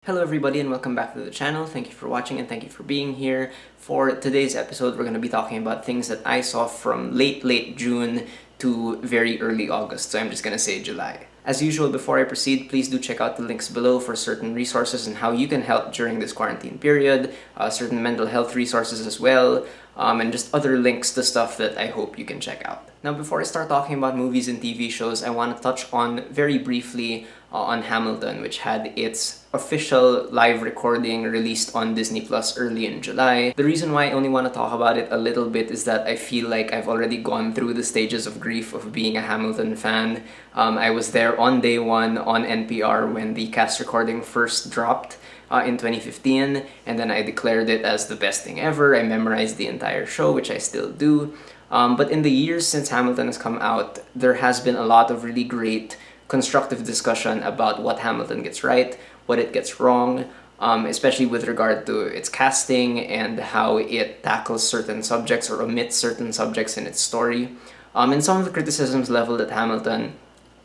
Hello everybody and welcome back to the channel. Thank you for watching and thank you for being here. For today's episode, we're going to be talking about things that I saw from late June to very early August, so I'm just going to say July. As usual, before I proceed, please do check out the links below for certain resources and how you can help during this quarantine period, certain mental health resources as well, and just other links to stuff that I hope you can check out. Now, before I start talking about movies and TV shows, I want to touch on very briefly on Hamilton, which had its official live recording released on Disney Plus early in July. The reason why I only want to talk about it a little bit is that I feel like I've already gone through the stages of grief of being a Hamilton fan. I was there on day one on NPR when the cast recording first dropped in 2015, and then I declared it as the best thing ever. I memorized the entire show, which I still do. But in the years since Hamilton has come out, there has been a lot of really great constructive discussion about what Hamilton gets right, what it gets wrong, especially with regard to its casting and how it tackles certain subjects or omits certain subjects in its story. And some of the criticisms leveled at Hamilton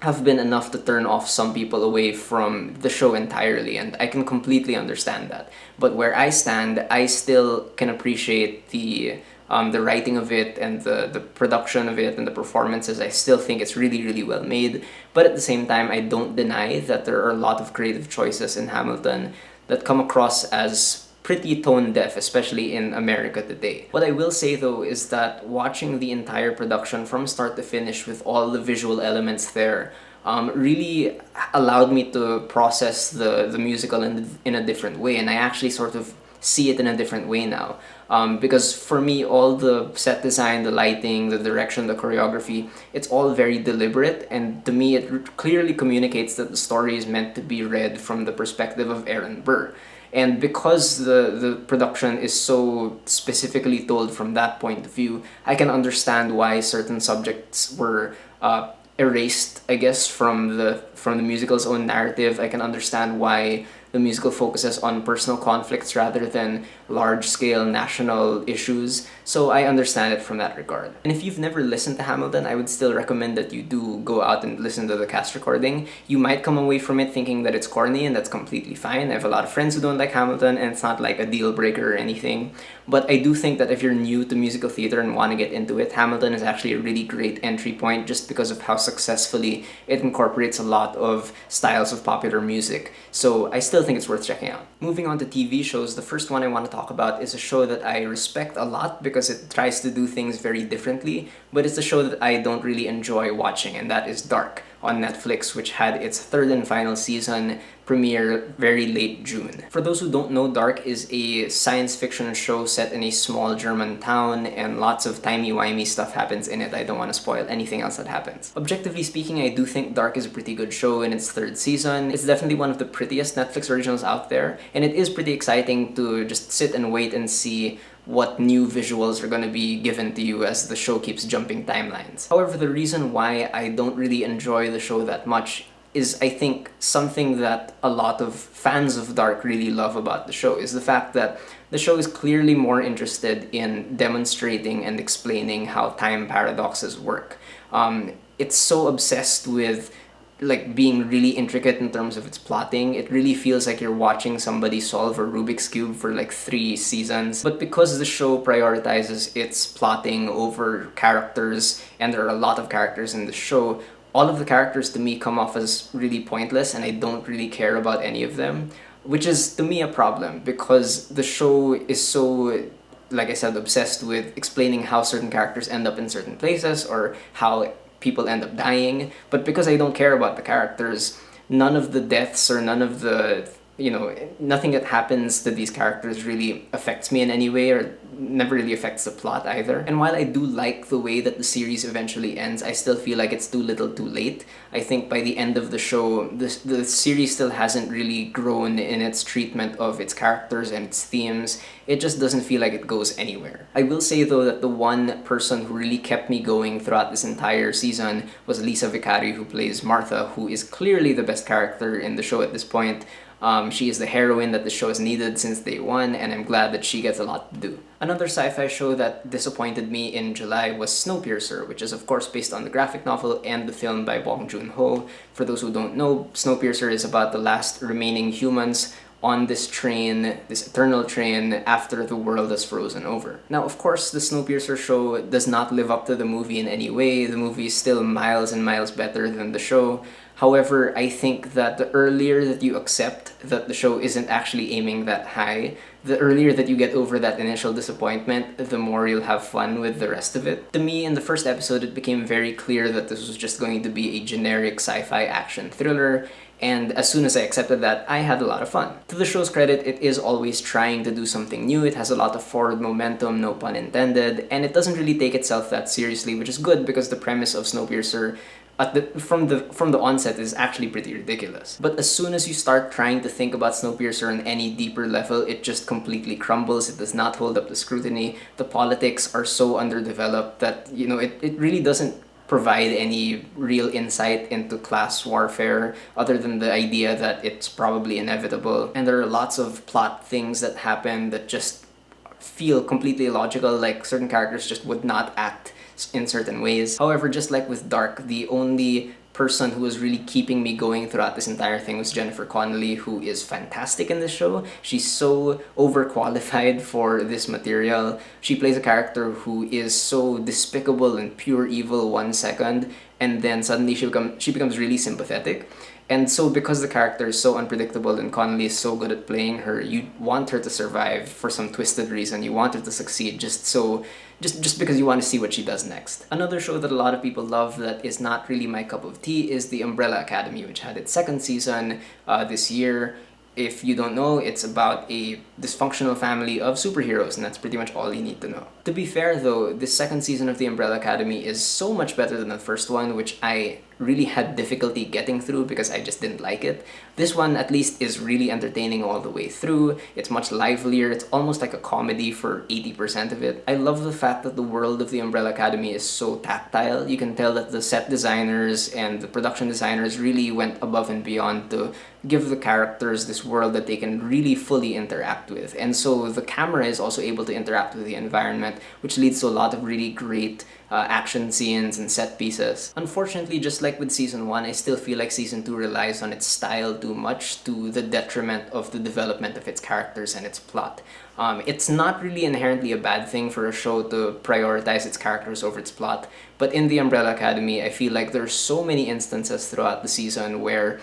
have been enough to turn off some people away from the show entirely, and I can completely understand that. But where I stand, I still can appreciate the writing of it and the production of it and the performances. I still think it's really well made, but at the same time, I don't deny that there are a lot of creative choices in Hamilton that come across as pretty tone deaf, especially in America today. What I will say though is that watching the entire production from start to finish with all the visual elements there really allowed me to process the musical in a different way, and I actually sort of see it in a different way now. Because for me, all the set design, the lighting, the direction, the choreography, it's all very deliberate, and to me it clearly communicates that the story is meant to be read from the perspective of Aaron Burr. And because the production is so specifically told from that point of view, I can understand why certain subjects were erased, I guess, from the musical's own narrative. I can understand why the musical focuses on personal conflicts rather than large-scale national issues, so I understand it from that regard. And if you've never listened to Hamilton, I would still recommend that you do go out and listen to the cast recording. You might come away from it thinking that it's corny, and that's completely fine. I have a lot of friends who don't like Hamilton, and it's not like a deal breaker or anything. But I do think that if you're new to musical theater and want to get into it, Hamilton is actually a really great entry point just because of how successfully it incorporates a lot of styles of popular music. So I still think it's worth checking out. Moving on to TV shows, the first one I want to talk about is a show that I respect a lot because it tries to do things very differently, but it's a show that I don't really enjoy watching, and that is Dark on Netflix, which had its third and final season premiere very late June. For those who don't know, Dark is a science fiction show set in a small German town, and lots of timey-wimey stuff happens in it. I don't want to spoil anything else that happens. Objectively speaking, I do think Dark is a pretty good show in its third season. It's definitely one of the prettiest Netflix originals out there, and it is pretty exciting to just sit and wait and see what new visuals are going to be given to you as the show keeps jumping timelines. However, the reason why I don't really enjoy the show that much is, I think, something that a lot of fans of Dark really love about the show, is the fact that the show is clearly more interested in demonstrating and explaining how time paradoxes work. It's so obsessed with being really intricate in terms of its plotting. It really feels like you're watching somebody solve a Rubik's Cube for 3 seasons. But because the show prioritizes its plotting over characters, and there are a lot of characters in the show, all of the characters to me come off as really pointless, and I don't really care about any of them, which is to me a problem because the show is so, like I said, obsessed with explaining how certain characters end up in certain places or how people end up dying. But because I don't care about the characters, none of the deaths or none of the, nothing that happens to these characters really affects me in any way, or never really affects the plot either. And while I do like the way that the series eventually ends, I still feel like it's too little too late. I think by the end of the show, the series still hasn't really grown in its treatment of its characters and its themes. It just doesn't feel like it goes anywhere. I will say though that the one person who really kept me going throughout this entire season was Lisa Vicari, who plays Martha, who is clearly the best character in the show at this point. She is the heroine that the show has needed since day one, and I'm glad that she gets a lot to do. Another sci-fi show that disappointed me in July was Snowpiercer, which is of course based on the graphic novel and the film by Bong Joon-ho. For those who don't know, Snowpiercer is about the last remaining humans on this train, this eternal train, after the world has frozen over. Now, of course, the Snowpiercer show does not live up to the movie in any way. The movie is still miles and miles better than the show. However, I think that the earlier that you accept that the show isn't actually aiming that high, the earlier that you get over that initial disappointment, the more you'll have fun with the rest of it. To me, in the first episode, it became very clear that this was just going to be a generic sci-fi action thriller, and as soon as I accepted that, I had a lot of fun. To the show's credit, it is always trying to do something new. It has a lot of forward momentum, no pun intended, and it doesn't really take itself that seriously, which is good because the premise of Snowpiercer from the onset is actually pretty ridiculous. But as soon as you start trying to think about Snowpiercer on any deeper level, it just completely crumbles. It does not hold up to scrutiny. The politics are so underdeveloped that, you know, it really doesn't provide any real insight into class warfare other than the idea that it's probably inevitable. And there are lots of plot things that happen that just feel completely illogical, like certain characters just would not act in certain ways. However, just like with Dark, the only person who was really keeping me going throughout this entire thing was Jennifer Connelly, who is fantastic in this show. She's so overqualified for this material. She plays a character who is so despicable and pure evil 1 second, and then suddenly she becomes really sympathetic. And so because the character is so unpredictable and Connelly is so good at playing her, you want her to survive for some twisted reason. You want her to succeed just because you want to see what she does next. Another show that a lot of people love that is not really my cup of tea is The Umbrella Academy, which had its second season this year. If you don't know, it's about a dysfunctional family of superheroes, and that's pretty much all you need to know. To be fair though, this second season of The Umbrella Academy is so much better than the first one, which I really had difficulty getting through because I just didn't like it. This one at least is really entertaining all the way through. It's much livelier. It's almost like a comedy for 80% of it. I love the fact that the world of The Umbrella Academy is so tactile. You can tell that the set designers and the production designers really went above and beyond to give the characters this world that they can really fully interact with. And so the camera is also able to interact with the environment, which leads to a lot of really great action scenes and set pieces. Unfortunately, just like with Season 1, I still feel like Season 2 relies on its style too much to the detriment of the development of its characters and its plot. It's not really inherently a bad thing for a show to prioritize its characters over its plot, but in The Umbrella Academy, I feel like there's so many instances throughout the season where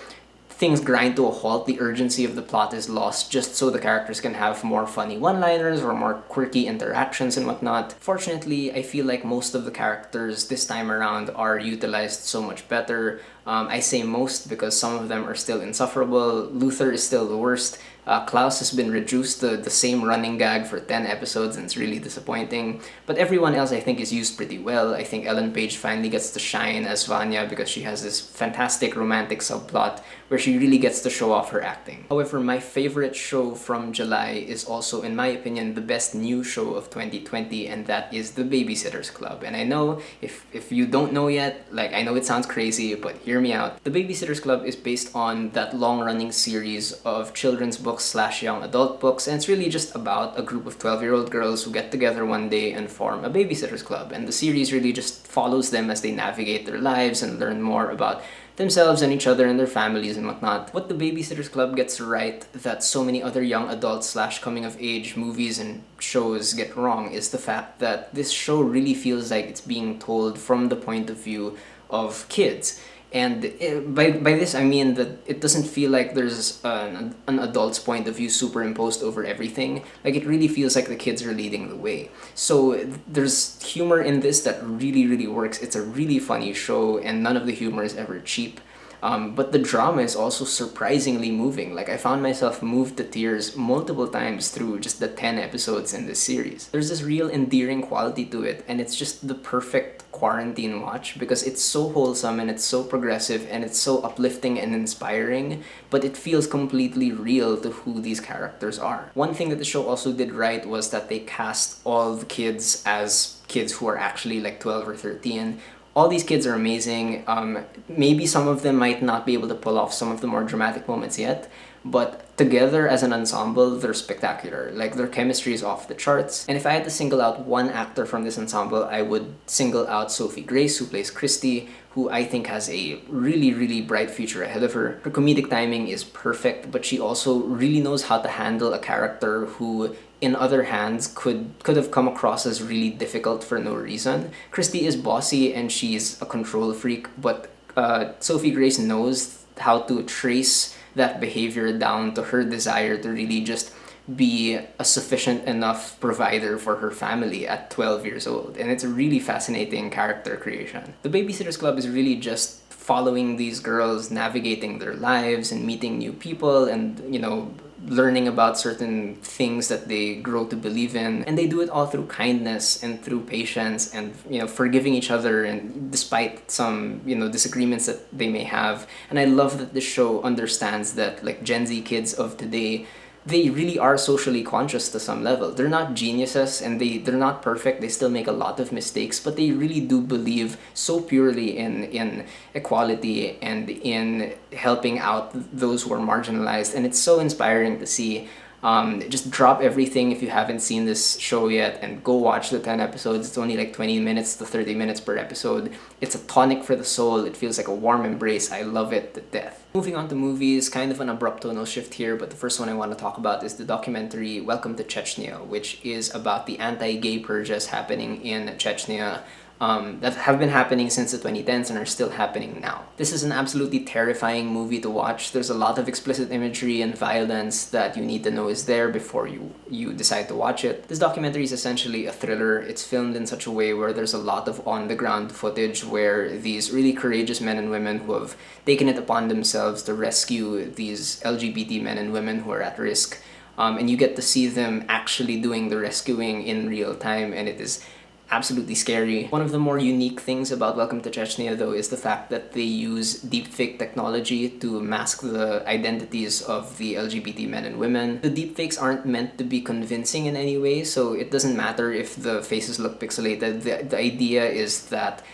things grind to a halt, the urgency of the plot is lost just so the characters can have more funny one-liners or more quirky interactions and whatnot. Fortunately, I feel like most of the characters this time around are utilized so much better. I say most because some of them are still insufferable. Luther is still the worst. Klaus has been reduced to the same running gag for 10 episodes and it's really disappointing. But everyone else I think is used pretty well. I think Ellen Page finally gets to shine as Vanya because she has this fantastic romantic subplot where she really gets to show off her acting. However, my favorite show from July is also, in my opinion, the best new show of 2020, and that is The Babysitter's Club. And I know, if you don't know yet, like, I know it sounds crazy, but hear me out. The Babysitter's Club is based on that long-running series of children's books / young adult books, and it's really just about a group of 12-year-old girls who get together one day and form a babysitter's club. And the series really just follows them as they navigate their lives and learn more about themselves and each other and their families and whatnot. What The Babysitter's Club gets right that so many other young adult / coming of age movies and shows get wrong is the fact that this show really feels like it's being told from the point of view of kids. And by this I mean that it doesn't feel like there's an adult's point of view superimposed over everything. Like, it really feels like the kids are leading the way. So there's humor in this that really works. It's a really funny show and none of the humor is ever cheap. But the drama is also surprisingly moving. Like, I found myself moved to tears multiple times through just the 10 episodes in this series. There's this real endearing quality to it, and it's just the perfect quarantine watch because it's so wholesome and it's so progressive and it's so uplifting and inspiring, but it feels completely real to who these characters are. One thing that the show also did right was that they cast all the kids as kids who are actually like 12 or 13. All these kids are amazing. Maybe some of them might not be able to pull off some of the more dramatic moments yet, but together as an ensemble, they're spectacular. Like, their chemistry is off the charts. And if I had to single out one actor from this ensemble, I would single out Sophie Grace, who plays Christy, who I think has a really, really bright future ahead of her. Her comedic timing is perfect, but she also really knows how to handle a character who, in other hands, could have come across as really difficult for no reason. Christy is bossy and she's a control freak, but Sophie Grace knows how to trace that behavior down to her desire to really just be a sufficient enough provider for her family at 12 years old. And it's a really fascinating character creation. The Babysitters Club is really just following these girls navigating their lives and meeting new people and, learning about certain things that they grow to believe in. And they do it all through kindness and through patience and, forgiving each other, and despite some, disagreements that they may have. And I love that the show understands that, like, Gen Z kids of today, they really are socially conscious to some level. They're not geniuses and they're not perfect. They still make a lot of mistakes, but they really do believe so purely in equality and in helping out those who are marginalized. And it's so inspiring to see. Just drop everything if you haven't seen this show yet and go watch the 10 episodes. It's only like 20 minutes to 30 minutes per episode. It's a tonic for the soul. It feels like a warm embrace. I love it to death. Moving on to movies, kind of an abrupt tonal shift here, but the first one I want to talk about is the documentary Welcome to Chechnya, which is about the anti-gay purges happening in Chechnya. That have been happening since the 2010s and are still happening now. This is an absolutely terrifying movie to watch. There's a lot of explicit imagery and violence that you need to know is there before you decide to watch it. This documentary is essentially a thriller. It's filmed in such a way where there's a lot of on-the-ground footage where these really courageous men and women who have taken it upon themselves to rescue these LGBT men and women who are at risk. And you get to see them actually doing the rescuing in real time, and it is absolutely scary. One of the more unique things about Welcome to Chechnya, though, is the fact that they use deepfake technology to mask the identities of the LGBT men and women. The deepfakes aren't meant to be convincing in any way, so it doesn't matter if the faces look pixelated. The idea is that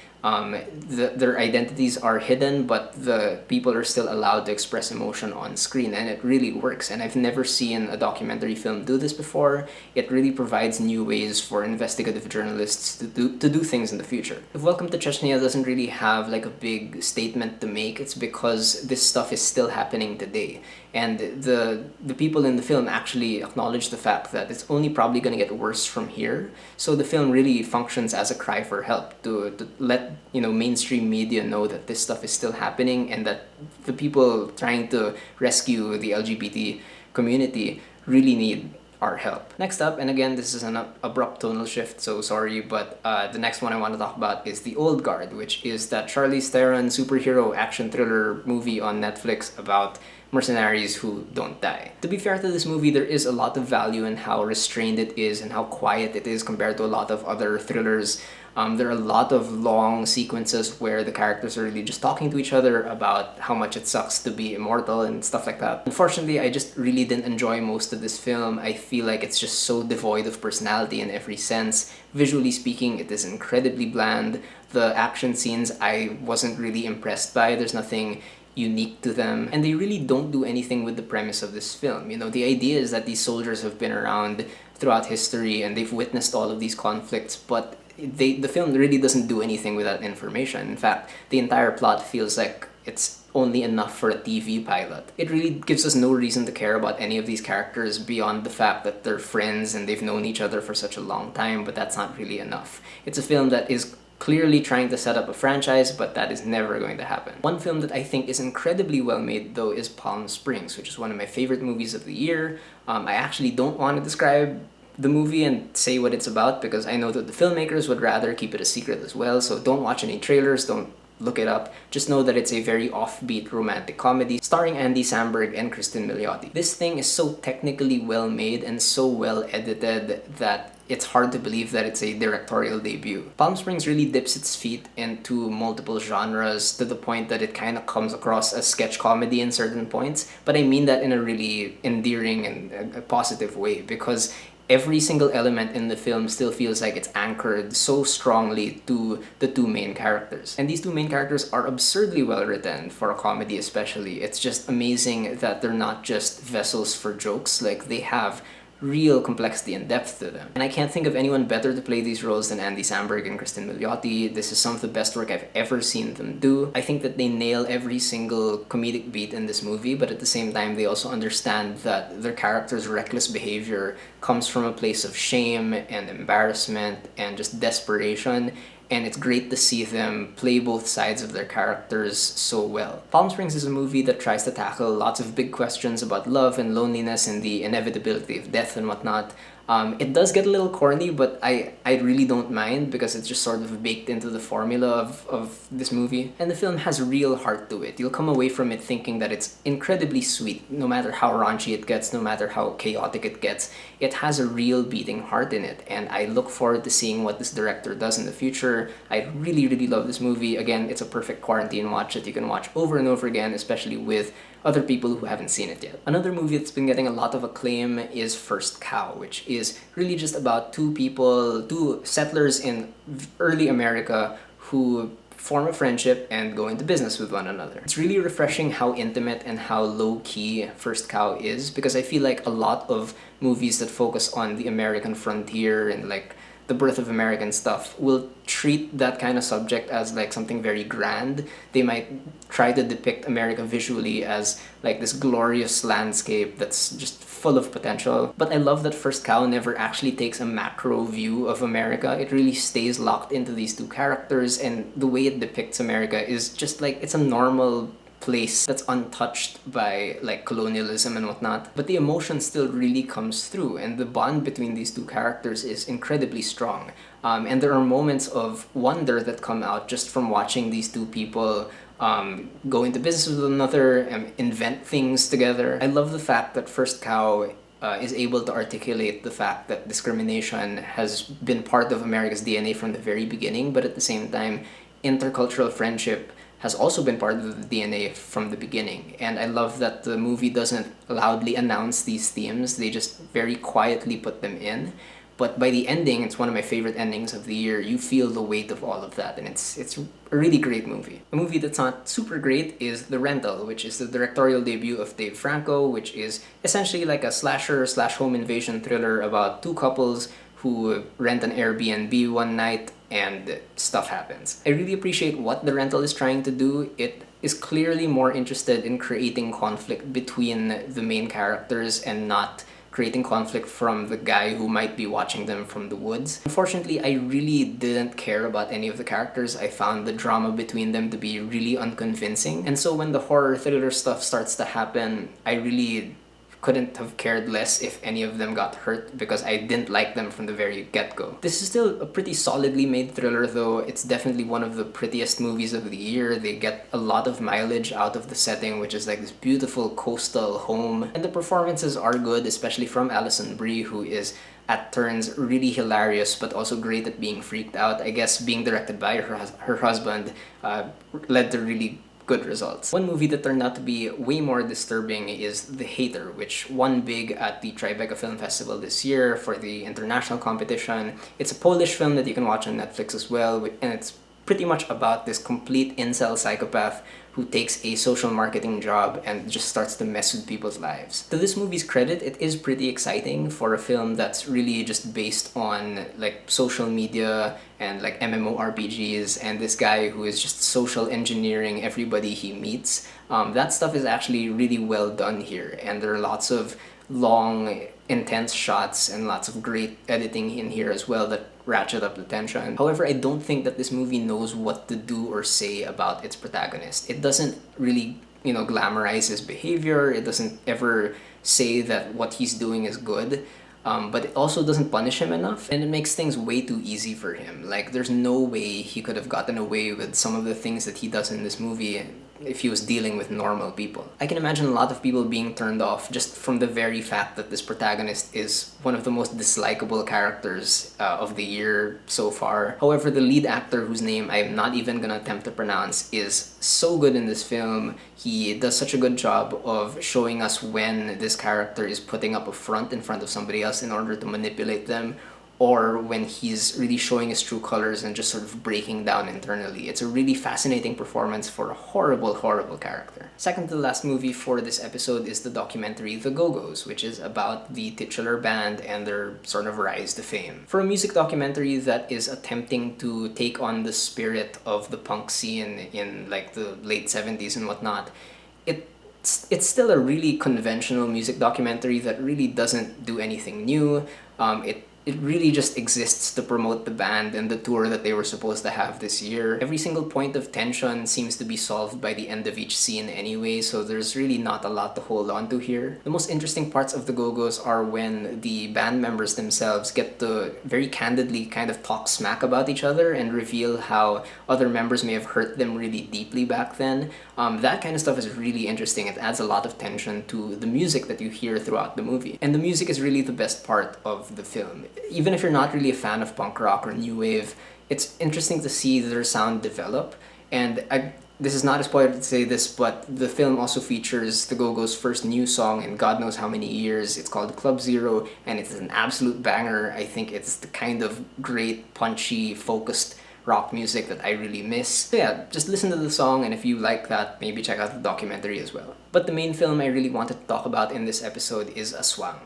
their identities are hidden, but the people are still allowed to express emotion on screen, and it really works. And I've never seen a documentary film do this before. It really provides new ways for investigative journalists to do things in the future. If Welcome to Chechnya doesn't really have like a big statement to make, it's because this stuff is still happening today. And the people in the film actually acknowledge the fact that it's only probably going to get worse from here. So the film really functions as a cry for help to let mainstream media know that this stuff is still happening and that the people trying to rescue the LGBT community really need our help. Next up, and again, this is an abrupt tonal shift, so sorry, but the next one I want to talk about is The Old Guard, which is that Charlize Theron superhero action thriller movie on Netflix about mercenaries who don't die. To be fair to this movie, there is a lot of value in how restrained it is and how quiet it is compared to a lot of other thrillers. There are a lot of long sequences where the characters are really just talking to each other about how much it sucks to be immortal and stuff like that. Unfortunately, I just really didn't enjoy most of this film. I feel like it's just so devoid of personality in every sense. Visually speaking, it is incredibly bland. The action scenes I wasn't really impressed by. There's nothing unique to them, and they really don't do anything with the premise of this film. The idea is that these soldiers have been around throughout history and they've witnessed all of these conflicts, but the film really doesn't do anything with that information. In fact, the entire plot feels like it's only enough for a TV pilot. It really gives us no reason to care about any of these characters beyond the fact that they're friends and they've known each other for such a long time, but that's not really enough. It's a film that is clearly trying to set up a franchise, but that is never going to happen. One film that I think is incredibly well made, though, is Palm Springs, which is one of my favorite movies of the year. I actually don't want to describe the movie and say what it's about because I know that the filmmakers would rather keep it a secret as well, so don't watch any trailers, don't look it up. Just know that it's a very offbeat romantic comedy starring Andy Samberg and Kristen Milioti. This thing is so technically well made and so well edited that it's hard to believe that it's a directorial debut. Palm Springs really dips its feet into multiple genres to the point that it kind of comes across as sketch comedy in certain points, but I mean that in a really endearing and a positive way because every single element in the film still feels like it's anchored so strongly to the two main characters. And these two main characters are absurdly well written for a comedy especially. It's just amazing that they're not just vessels for jokes, like they have real complexity and depth to them. And I can't think of anyone better to play these roles than Andy Samberg and Kristen Milioti. This is some of the best work I've ever seen them do. I think that they nail every single comedic beat in this movie, but at the same time, they also understand that their characters' reckless behavior comes from a place of shame and embarrassment and just desperation, and it's great to see them play both sides of their characters so well. Palm Springs is a movie that tries to tackle lots of big questions about love and loneliness and the inevitability of death and whatnot. It does get a little corny, but I really don't mind because it's just sort of baked into the formula of this movie. And the film has real heart to it. You'll come away from it thinking that it's incredibly sweet, no matter how raunchy it gets, no matter how chaotic it gets. It has a real beating heart in it, and I look forward to seeing what this director does in the future. I really, really love this movie. Again, it's a perfect quarantine watch that you can watch over and over again, especially with other people who haven't seen it yet. Another movie that's been getting a lot of acclaim is First Cow, which is really just about two settlers in early America who form a friendship and go into business with one another. It's really refreshing how intimate and how low-key First Cow is, because I feel like a lot of movies that focus on the American frontier and like the birth of American stuff will treat that kind of subject as like something very grand. They might try to depict America visually as like this glorious landscape that's just full of potential. But I love that First Cow never actually takes a macro view of America. It really stays locked into these two characters, and the way it depicts America is just like it's a normal place that's untouched by like colonialism and whatnot, but the emotion still really comes through, and the bond between these two characters is incredibly strong. And there are moments of wonder that come out just from watching these two people go into business with one another and invent things together. I love the fact that First Cow is able to articulate the fact that discrimination has been part of America's DNA from the very beginning, but at the same time, intercultural friendship has also been part of the DNA from the beginning. And I love that the movie doesn't loudly announce these themes, they just very quietly put them in. But by the ending, it's one of my favorite endings of the year. You feel the weight of all of that, and it's a really great movie. A movie that's not super great is The Rental, which is the directorial debut of Dave Franco, which is essentially like a slasher/home invasion thriller about two couples who rent an Airbnb one night and stuff happens. I really appreciate what The Rental is trying to do. It is clearly more interested in creating conflict between the main characters and not creating conflict from the guy who might be watching them from the woods. Unfortunately, I really didn't care about any of the characters. I found the drama between them to be really unconvincing. And so when the horror thriller stuff starts to happen, I really couldn't have cared less if any of them got hurt because I didn't like them from the very get-go. This is still a pretty solidly made thriller though. It's definitely one of the prettiest movies of the year. They get a lot of mileage out of the setting, which is like this beautiful coastal home. And the performances are good, especially from Alison Brie, who is at turns really hilarious but also great at being freaked out. I guess being directed by her husband led to really good results. One movie that turned out to be way more disturbing is The Hater, which won big at the Tribeca Film Festival this year for the international competition. It's a Polish film that you can watch on Netflix as well, and it's pretty much about this complete incel psychopath who takes a social marketing job and just starts to mess with people's lives. To this movie's credit, it is pretty exciting for a film that's really just based on like social media and like MMORPGs and this guy who is just social engineering everybody he meets. That stuff is actually really well done here, and there are lots of long, intense shots and lots of great editing in here as well that ratchet up the tension. However, I don't think that this movie knows what to do or say about its protagonist. It doesn't really, glamorize his behavior. It doesn't ever say that what he's doing is good. But it also doesn't punish him enough, and it makes things way too easy for him. Like, there's no way he could have gotten away with some of the things that he does in this movie if he was dealing with normal people. I can imagine a lot of people being turned off just from the very fact that this protagonist is one of the most dislikable characters of the year so far. However, the lead actor, whose name I'm not even gonna attempt to pronounce, is so good in this film. He does such a good job of showing us when this character is putting up a front in front of somebody else in order to manipulate them, or when he's really showing his true colors and just sort of breaking down internally. It's a really fascinating performance for a horrible, horrible character. Second to the last movie for this episode is the documentary The Go-Go's, which is about the titular band and their sort of rise to fame. For a music documentary that is attempting to take on the spirit of the punk scene in like the late 70s and whatnot, it's still a really conventional music documentary that really doesn't do anything new. It really just exists to promote the band and the tour that they were supposed to have this year. Every single point of tension seems to be solved by the end of each scene anyway, so there's really not a lot to hold on to here. The most interesting parts of the Go-Go's are when the band members themselves get to very candidly kind of talk smack about each other and reveal how other members may have hurt them really deeply back then. That kind of stuff is really interesting. It adds a lot of tension to the music that you hear throughout the movie. And the music is really the best part of the film. Even if you're not really a fan of punk rock or new wave, it's interesting to see their sound develop. And this is not a spoiler to say this, but the film also features the Go-Go's first new song in God knows how many years. It's called Club Zero, and it's an absolute banger. I think it's the kind of great, punchy, focused rock music that I really miss. So yeah, just listen to the song, and if you like that, maybe check out the documentary as well. But the main film I really wanted to talk about in this episode is Aswang,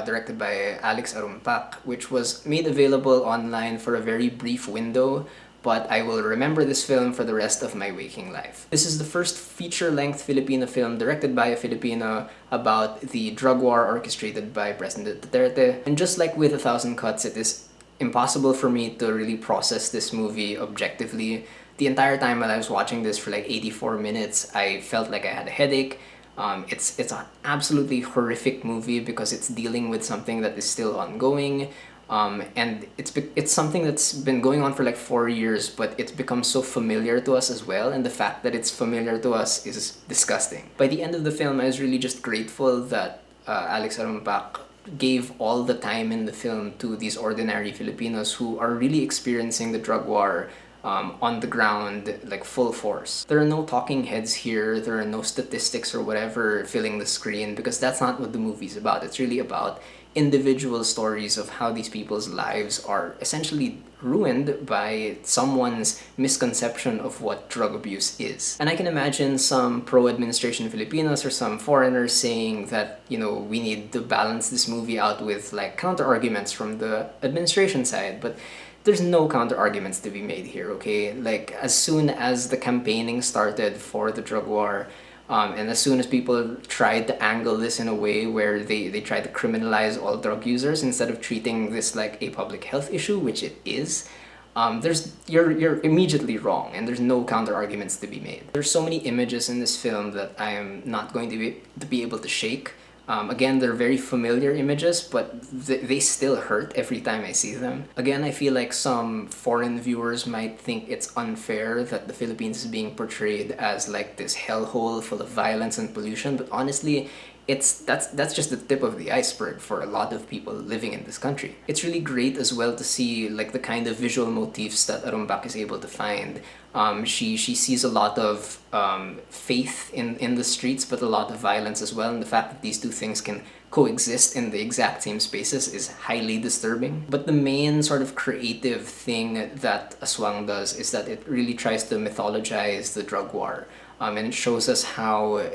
directed by Alex Arumpak, which was made available online for a very brief window, but I will remember this film for the rest of my waking life. This is the first feature-length Filipino film directed by a Filipino about the drug war orchestrated by President Duterte. And just like with 1,000 Cuts, it is impossible for me to really process this movie objectively. The entire time while I was watching this for like 84 minutes, I felt like I had a headache. It's an absolutely horrific movie because it's dealing with something that is still ongoing. And it's something that's been going on for like 4 years, but it's become so familiar to us as well, and the fact that it's familiar to us is disgusting. By the end of the film, I was really just grateful that Alex Arumpak gave all the time in the film to these ordinary Filipinos who are really experiencing the drug war on the ground, like full force. There are no talking heads here, there are no statistics or whatever filling the screen, because that's not what the movie's about. It's really about individual stories of how these people's lives are essentially ruined by someone's misconception of what drug abuse is. And I can imagine some pro-administration Filipinos or some foreigners saying that, you know, we need to balance this movie out with like counter-arguments from the administration side, but there's no counter-arguments to be made here, okay? Like, as soon as the campaigning started for the drug war, and as soon as people tried to angle this in a way where they tried to criminalize all drug users instead of treating this like a public health issue, which it is, you're immediately wrong, and there's no counter arguments to be made. There's so many images in this film that I am not going to be able to shake. Again, they're very familiar images, but they still hurt every time I see them. Again, I feel like some foreign viewers might think it's unfair that the Philippines is being portrayed as like this hellhole full of violence and pollution, but honestly, that's just the tip of the iceberg for a lot of people living in this country. It's really great as well to see like the kind of visual motifs that Arumbak is able to find. She sees a lot of faith in the streets, but a lot of violence as well, and the fact that these two things can coexist in the exact same spaces is highly disturbing. But the main sort of creative thing that Aswang does is that it really tries to mythologize the drug war. And it shows us how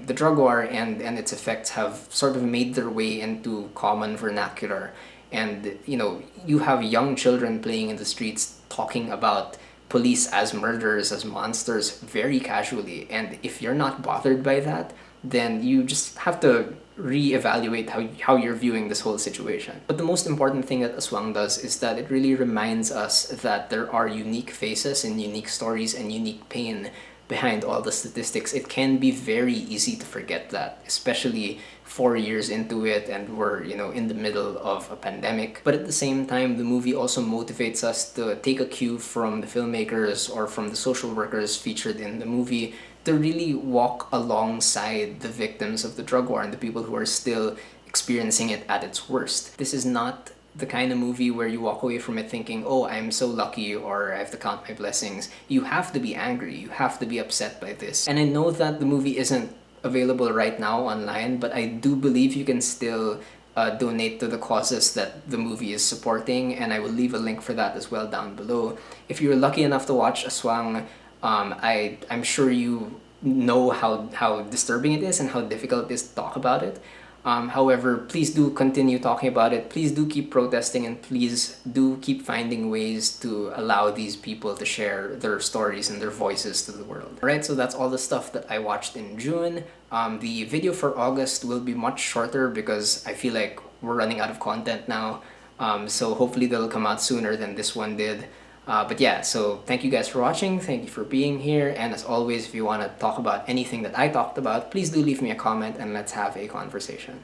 the drug war and its effects have sort of made their way into common vernacular. And, you know, you have young children playing in the streets talking about police as murderers, as monsters, very casually. And if you're not bothered by that, then you just have to reevaluate how you're viewing this whole situation. But the most important thing that Aswang does is that it really reminds us that there are unique faces and unique stories and unique pain behind all the statistics, it can be very easy to forget that, especially 4 years into it and we're, in the middle of a pandemic. But at the same time, the movie also motivates us to take a cue from the filmmakers or from the social workers featured in the movie to really walk alongside the victims of the drug war and the people who are still experiencing it at its worst. This is not the kind of movie where you walk away from it thinking, oh, I'm so lucky, or I have to count my blessings. You have to be angry. You have to be upset by this. And I know that the movie isn't available right now online, but I do believe you can still donate to the causes that the movie is supporting, and I will leave a link for that as well down below. If you're lucky enough to watch Aswang, I'm sure you know how disturbing it is and how difficult it is to talk about it. However, please do continue talking about it. Please do keep protesting, and please do keep finding ways to allow these people to share their stories and their voices to the world. Alright, so that's all the stuff that I watched in June. The video for August will be much shorter because I feel like we're running out of content now. So hopefully they'll come out sooner than this one did. But yeah, so thank you guys for watching, thank you for being here, and as always, if you want to talk about anything that I talked about, please do leave me a comment and let's have a conversation.